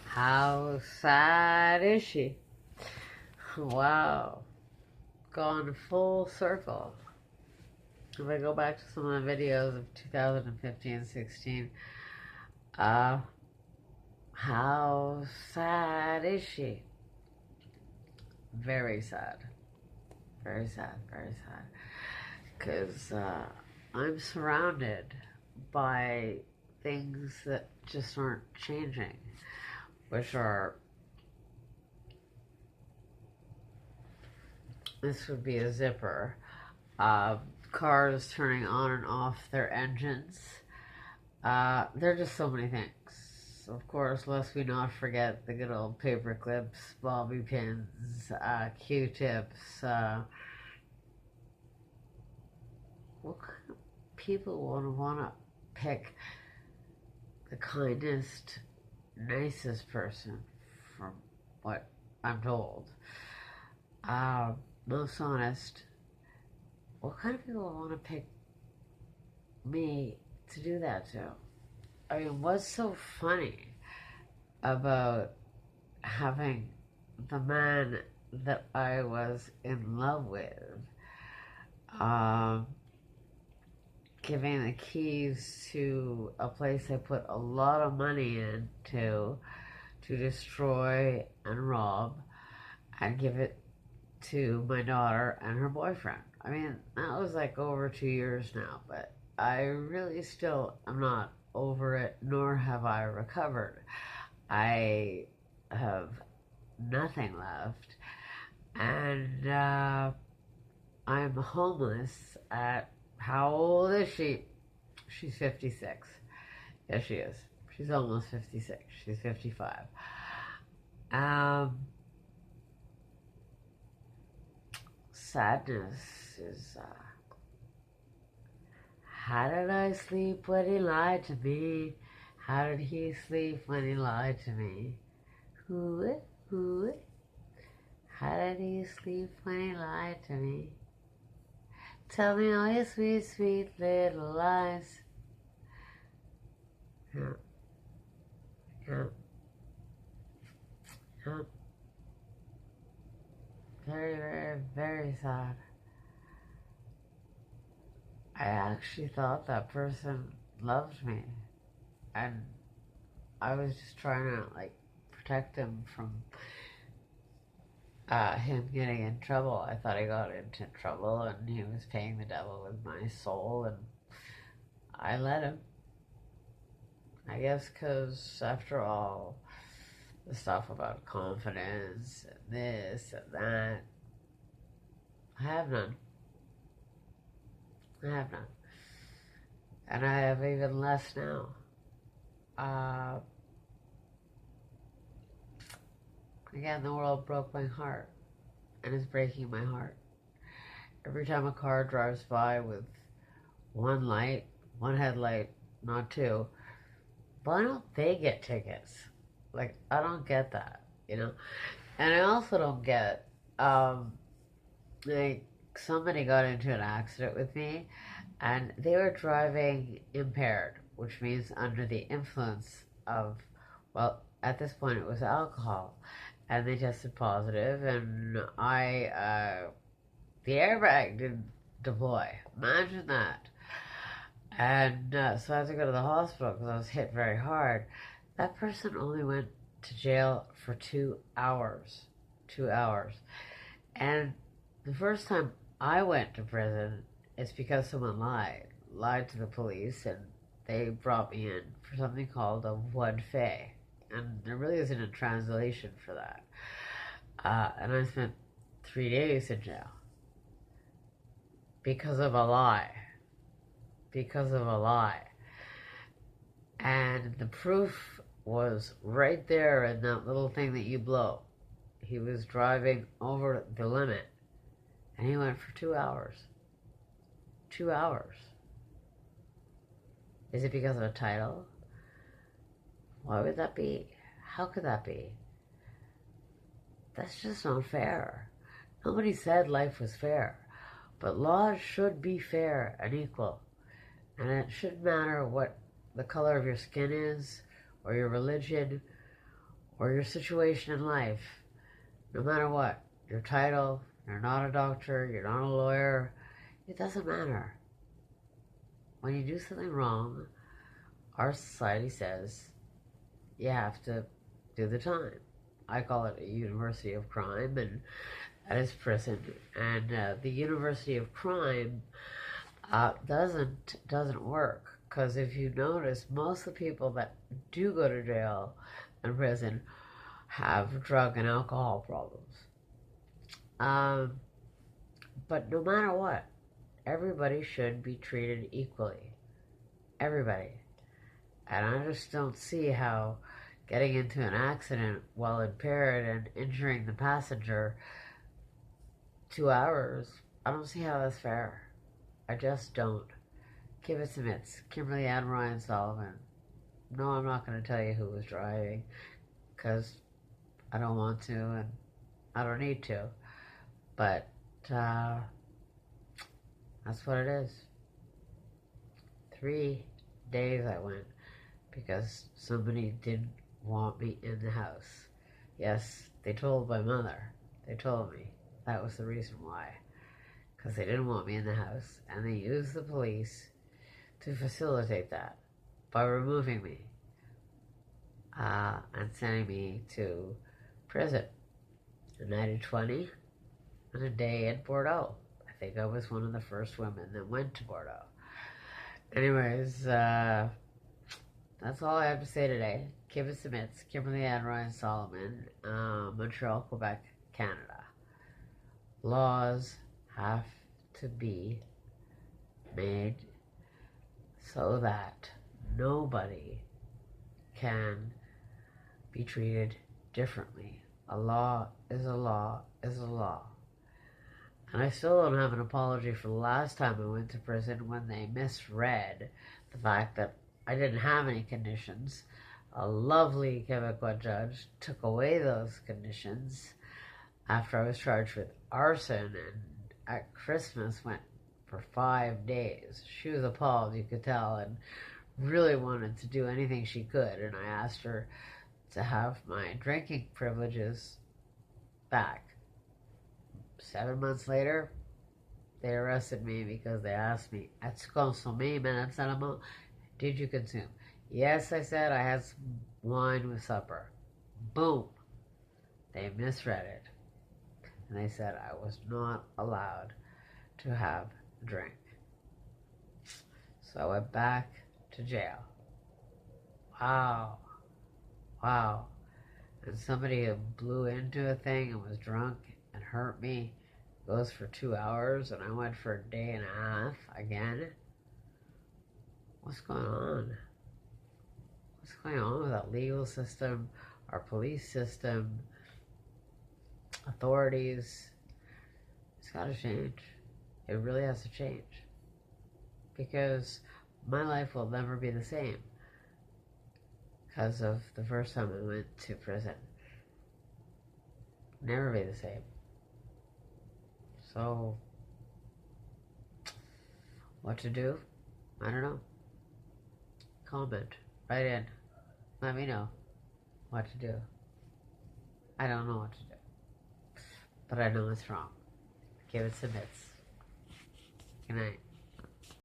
How sad is she? Wow. Gone full circle. If I go back to some of the videos of 2015-16, uh, how sad is she? Very sad. Very sad, very sad. Because I'm surrounded by things that just aren't changing, which are, this would be a zipper, cars turning on and off their engines. There are just so many things. Of course, lest we not forget the good old paper clips, bobby pins, Q-tips. What kind of people would want to pick the kindest, nicest person, from what I'm told? Most honest, what kind of people would want to pick me to do that to? I mean, what's so funny about having the man that I was in love with um, giving the keys to a place I put a lot of money into to destroy and rob and give it to my daughter and her boyfriend? I mean, that was like over 2 years now, but I really still am not over it, nor have I recovered. I have nothing left, and I'm homeless at, how old is she? She's 56. Yes, she is. She's almost 56. She's 55. Sadness is, how did I sleep when he lied to me? How did he sleep when he lied to me? Who? How did he sleep when he lied to me? Tell me all your sweet, sweet little lies. Yeah. Yeah. Yeah. Very, very, very sad. I actually thought that person loved me, and I was just trying to like protect him from him getting in trouble. I thought he got into trouble, and he was paying the devil with my soul, and I let him. I guess because after all, the stuff about confidence and this and that, I have none. I have none. And I have even less now. Again, the world broke my heart and is breaking my heart. Every time a car drives by with one light, one headlight, not two, why don't they get tickets? Like, I don't get that, you know? And I also don't get, like, somebody got into an accident with me, and they were driving impaired, which means under the influence of, well, at this point it was alcohol, and they tested positive, and the airbag didn't deploy. Imagine that. And so I had to go to the hospital because I was hit very hard. That person only went to jail for 2 hours. 2 hours. And the first time I went to prison, it's because someone lied to the police, and they brought me in for something called a one fay. And there really isn't a translation for that. And I spent 3 days in jail because of a lie. Because of a lie. And the proof was right there in that little thing that you blow. He was driving over the limit, and he went for 2 hours. 2 hours. Is it because of a title? Why would that be? How could that be? That's just not fair. Nobody said life was fair, but laws should be fair and equal. And it shouldn't matter what the color of your skin is, or your religion, or your situation in life, no matter what, your title, you're not a doctor, you're not a lawyer, it doesn't matter. When you do something wrong, our society says you have to do the time. I call it a university of crime, and that is prison. And the university of crime doesn't work, because if you notice, most of the people that do go to jail and prison have drug and alcohol problems. But no matter what, everybody should be treated equally. Everybody. And I just don't see how getting into an accident while impaired and injuring the passenger 2 hours, I don't see how that's fair. I just don't. Kivitz admits, Kimberly Ann Ryan Solomon. No, I'm not going to tell you who was driving, because I don't want to and I don't need to. But that's what it is. 3 days I went because somebody didn't want me in the house. Yes, they told my mother. They told me that was the reason why. Because they didn't want me in the house, and they used the police to facilitate that by removing me and sending me to prison. A night of 20 and a day in Bordeaux. I think I was one of the first women that went to Bordeaux. Anyways, that's all I have to say today. Kivitz admits, Kimberly Ann Ryan Solomon, Montreal, Quebec, Canada. Laws have to be made so that nobody can be treated differently. A law is a law is a law. And I still don't have an apology for the last time I went to prison when they misread the fact that I didn't have any conditions. A lovely Quebecois judge took away those conditions after I was charged with arson, and at Christmas went for 5 days. She was appalled, you could tell, and really wanted to do anything she could, and I asked her to have my drinking privileges back. 7 months later, they arrested me because they asked me, "As-tu consommé, Madame Salomon? Did you consume?" Yes, I said, I had some wine with supper. Boom. They misread it. And they said I was not allowed to have a drink. So I went back to jail. Wow. Wow. And somebody who blew into a thing and was drunk and hurt me goes for 2 hours, and I went for a day and a half again. What's going on? What's going on with our legal system, our police system, authorities? It's got to change. It really has to change. Because my life will never be the same because of the first time I went to prison. Never be the same. So, what to do? I don't know. Comment. Write in. Let me know what to do. I don't know what to do. But I know it's wrong. Kivitz admits. Good night.